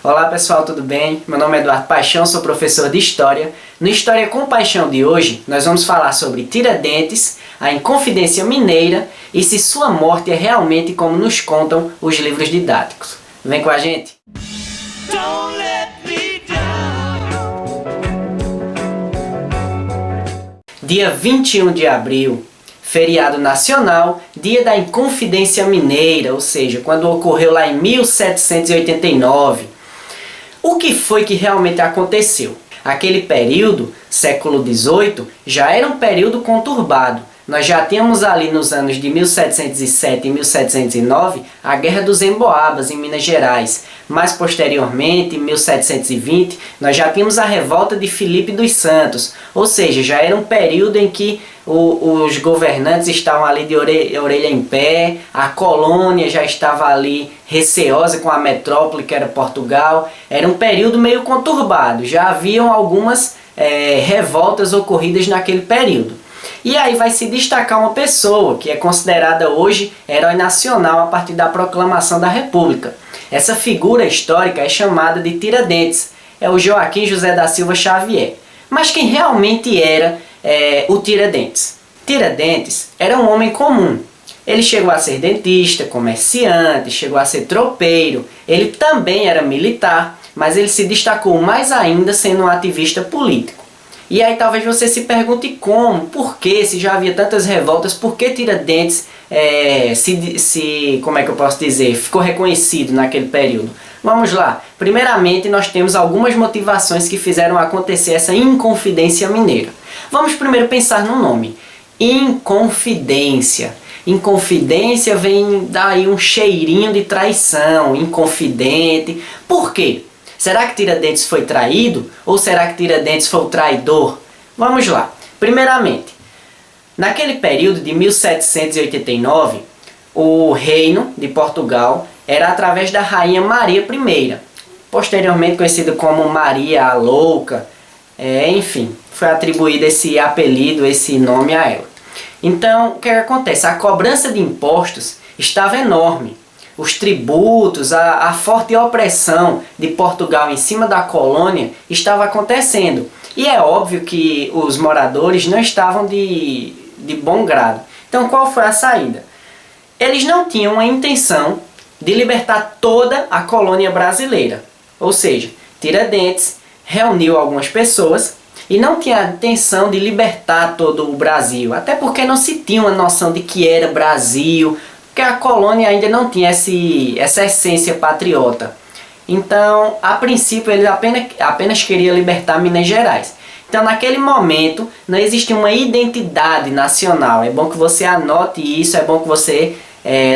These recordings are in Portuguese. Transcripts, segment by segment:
Olá pessoal, tudo bem? Meu nome é Eduardo Paixão, sou professor de História. No História com Paixão de hoje, nós vamos falar sobre Tiradentes, a Inconfidência Mineira e se sua morte é realmente como nos contam os livros didáticos. Vem com a gente! Dia 21 de abril, feriado nacional, dia da Inconfidência Mineira, ou seja, quando ocorreu lá em 1789. O que foi que realmente aconteceu? Aquele período, século XVIII, já era um período conturbado. Nós já tínhamos ali nos anos de 1707 e 1709 a Guerra dos Emboabas em Minas Gerais. Mais posteriormente, em 1720, nós já tínhamos a revolta de Filipe dos Santos. Ou seja, já era um período em que os governantes estavam ali de orelha em pé, a colônia já estava ali receosa com a metrópole que era Portugal. Era um período meio conturbado, já haviam algumas revoltas ocorridas naquele período. E aí vai se destacar uma pessoa que é considerada hoje herói nacional a partir da proclamação da República. Essa figura histórica é chamada de Tiradentes, é o Joaquim José da Silva Xavier. Mas quem realmente era o Tiradentes? Tiradentes era um homem comum. Ele chegou a ser dentista, comerciante, chegou a ser tropeiro, ele também era militar, mas ele se destacou mais ainda sendo um ativista político. E aí talvez você se pergunte como, por que, se já havia tantas revoltas, por que Tiradentes como é que eu posso dizer, ficou reconhecido naquele período? Vamos lá. Primeiramente, nós temos algumas motivações que fizeram acontecer essa Inconfidência Mineira. Vamos primeiro pensar no nome. Inconfidência. Inconfidência vem daí um cheirinho de traição, inconfidente. Por quê? Será que Tiradentes foi traído? Ou será que Tiradentes foi o traidor? Vamos lá. Primeiramente, naquele período de 1789, o reino de Portugal era através da rainha Maria I, posteriormente conhecida como Maria a Louca. Enfim, foi atribuído esse apelido, esse nome a ela. Então, o que acontece? A cobrança de impostos estava enorme. Os tributos, a forte opressão de Portugal em cima da colônia estava acontecendo. E é óbvio que os moradores não estavam de bom grado. Então qual foi a saída? Eles não tinham a intenção de libertar toda a colônia brasileira. Ou seja, Tiradentes reuniu algumas pessoas e não tinha a intenção de libertar todo o Brasil. Até porque não se tinha uma noção de que era Brasil, porque a colônia ainda não tinha essa essência patriota. Então, a princípio, ele apenas queria libertar Minas Gerais. Então, naquele momento, não existia uma identidade nacional. É bom que você anote isso, é bom que você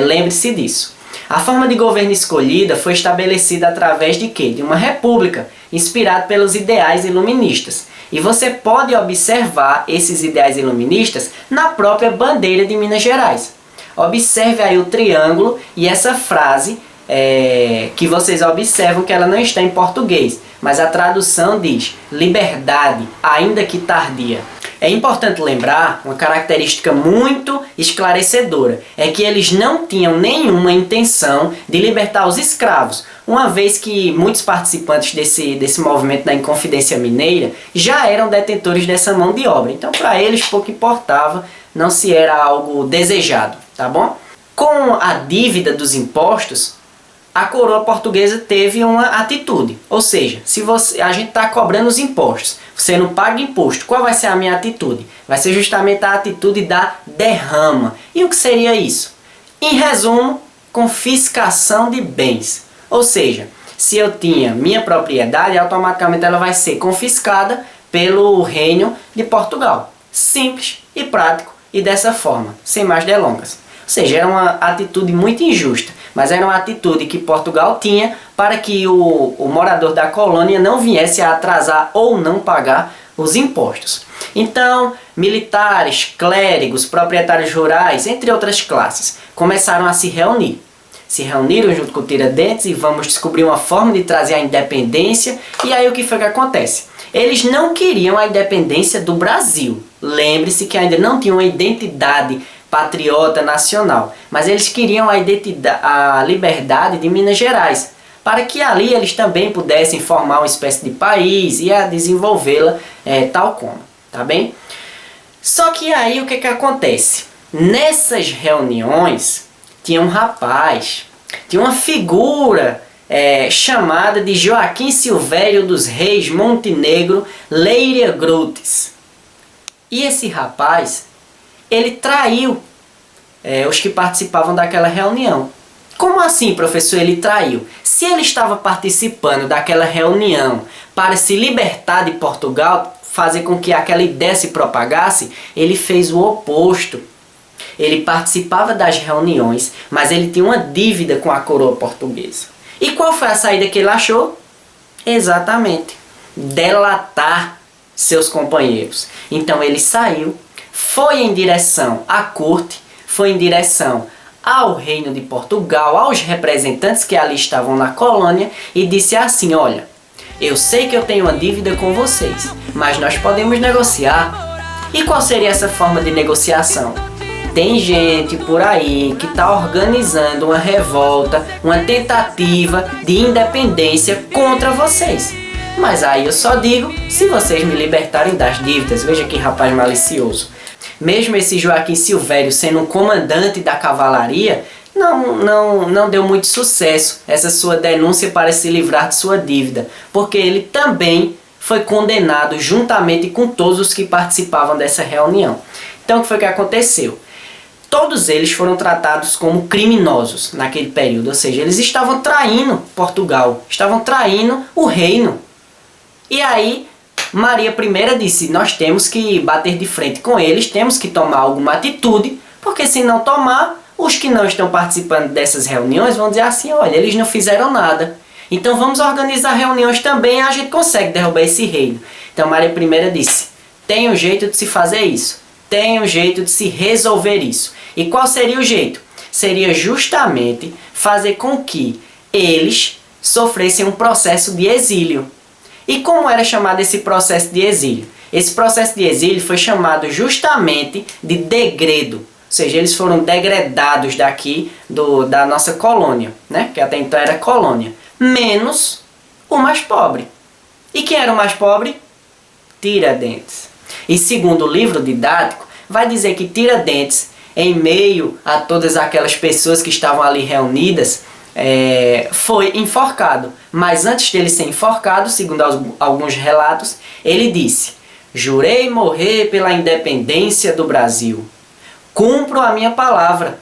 lembre-se disso. A forma de governo escolhida foi estabelecida através de quê? De uma república, inspirada pelos ideais iluministas. E você pode observar esses ideais iluministas na própria bandeira de Minas Gerais. Observe aí o triângulo e essa frase que vocês observam que ela não está em português, mas a tradução diz liberdade, ainda que tardia. É importante lembrar uma característica muito esclarecedora, é que eles não tinham nenhuma intenção de libertar os escravos, uma vez que muitos participantes desse movimento da Inconfidência Mineira já eram detentores dessa mão de obra. Então para eles pouco importava, não se era algo desejado, tá bom? Com a dívida dos impostos, a coroa portuguesa teve uma atitude. Ou seja, se a gente está cobrando os impostos, você não paga imposto, qual vai ser a minha atitude? Vai ser justamente a atitude da derrama. E o que seria isso? Em resumo, confiscação de bens. Ou seja, se eu tinha minha propriedade, automaticamente ela vai ser confiscada pelo reino de Portugal. Simples e prático e dessa forma, sem mais delongas. Ou seja, era uma atitude muito injusta, mas era uma atitude que Portugal tinha para que o morador da colônia não viesse a atrasar ou não pagar os impostos. Então, militares, clérigos, proprietários rurais, entre outras classes, começaram a se reunir. Se reuniram junto com Tiradentes e vamos descobrir uma forma de trazer a independência. E aí o que foi que acontece? Eles não queriam a independência do Brasil. Lembre-se que ainda não tinham uma identidade patriota nacional, mas eles queriam a liberdade de Minas Gerais. para que ali eles também pudessem formar uma espécie de país e a desenvolvê-la tal como, tá bem? Só que aí o que acontece? Nessas reuniões tinha um rapaz, tinha uma figura chamada de Joaquim Silvério dos Reis Montenegro Leiria Grutes. E esse rapaz, ele traiu os que participavam daquela reunião. Como assim, professor, ele traiu? Se ele estava participando daquela reunião para se libertar de Portugal, fazer com que aquela ideia se propagasse, ele fez o oposto. Ele participava das reuniões, mas ele tinha uma dívida com a coroa portuguesa. E qual foi a saída que ele achou? Exatamente, delatar seus companheiros. Então ele saiu, foi em direção à corte, foi em direção ao reino de Portugal, aos representantes que ali estavam na colônia e disse assim: olha, eu sei que eu tenho uma dívida com vocês, mas nós podemos negociar. E qual seria essa forma de negociação? Tem gente por aí que está organizando uma revolta, uma tentativa de independência contra vocês. Mas aí eu só digo, se vocês me libertarem das dívidas. Veja que rapaz malicioso. Mesmo esse Joaquim Silvério sendo um comandante da cavalaria, não deu muito sucesso essa sua denúncia para se livrar de sua dívida, porque ele também foi condenado juntamente com todos os que participavam dessa reunião. Então o que foi que aconteceu? Todos eles foram tratados como criminosos naquele período, ou seja, eles estavam traindo Portugal, estavam traindo o reino. E aí Maria I disse: nós temos que bater de frente com eles, temos que tomar alguma atitude, porque se não tomar, os que não estão participando dessas reuniões vão dizer assim: olha, eles não fizeram nada. Então vamos organizar reuniões também e a gente consegue derrubar esse reino. Então Maria I disse: tem um jeito de se fazer isso, tem um jeito de se resolver isso. E qual seria o jeito? Seria justamente fazer com que eles sofressem um processo de exílio. E como era chamado esse processo de exílio? Esse processo de exílio foi chamado justamente de degredo. Ou seja, eles foram degredados daqui da nossa colônia, né? Que até então era colônia. Menos o mais pobre. E quem era o mais pobre? Tiradentes. E segundo o livro didático, vai dizer que Tiradentes, em meio a todas aquelas pessoas que estavam ali reunidas, foi enforcado. Mas antes dele ser enforcado, segundo alguns relatos, ele disse: jurei morrer pela independência do Brasil. Cumpro a minha palavra.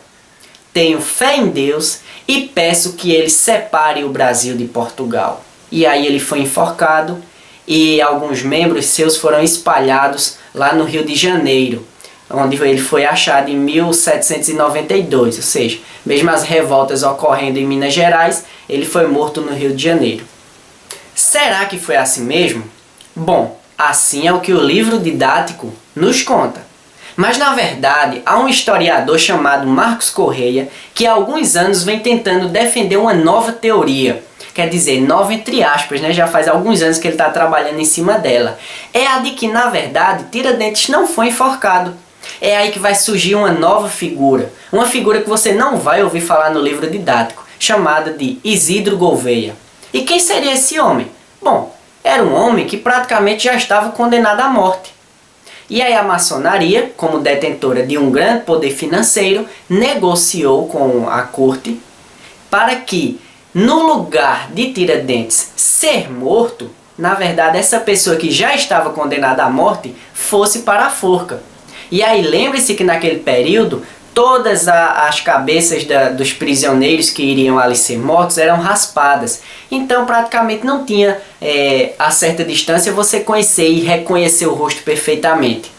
Tenho fé em Deus e peço que ele separe o Brasil de Portugal. E aí ele foi enforcado e alguns membros seus foram espalhados lá no Rio de Janeiro, onde ele foi achado em 1792, ou seja, mesmo as revoltas ocorrendo em Minas Gerais, ele foi morto no Rio de Janeiro. Será que foi assim mesmo? Bom, assim é o que o livro didático nos conta. Mas na verdade, há um historiador chamado Marcos Correia que há alguns anos vem tentando defender uma nova teoria. Quer dizer, nova entre aspas, né? Já faz alguns anos que ele está trabalhando em cima dela. É a de que, na verdade, Tiradentes não foi enforcado. É aí que vai surgir uma nova figura. Uma figura que você não vai ouvir falar no livro didático, chamada de Isidro Gouveia. E quem seria esse homem? Bom, era um homem que praticamente já estava condenado à morte. E aí a maçonaria, como detentora de um grande poder financeiro, negociou com a corte para que, no lugar de Tiradentes ser morto, na verdade essa pessoa que já estava condenada à morte fosse para a forca. E aí lembre-se que naquele período todas as cabeças dos prisioneiros que iriam ali ser mortos eram raspadas. Então praticamente não tinha a certa distância você conhecer e reconhecer o rosto perfeitamente.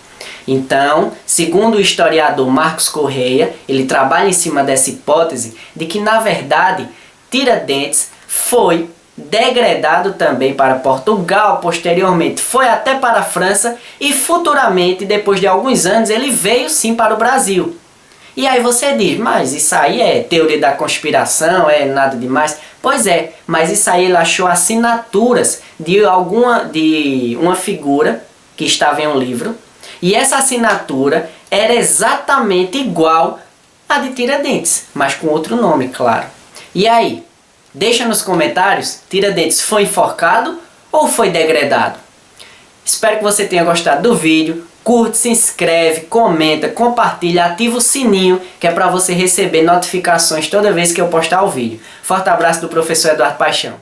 Então, segundo o historiador Marcos Correia, ele trabalha em cima dessa hipótese de que na verdade Tiradentes foi degradado também para Portugal, posteriormente foi até para a França e futuramente, depois de alguns anos, ele veio sim para o Brasil. E aí você diz, mas isso aí é teoria da conspiração, é nada demais? Pois é, mas isso aí ele achou assinaturas de uma figura que estava em um livro, e essa assinatura era exatamente igual à de Tiradentes, mas com outro nome, claro. E aí, Deixa nos comentários, Tiradentes foi enforcado ou foi degredado? Espero que você tenha gostado do vídeo. Curte, se inscreve, comenta, compartilha, ativa o sininho, que é para você receber notificações toda vez que eu postar o vídeo. Forte abraço do professor Eduardo Paixão.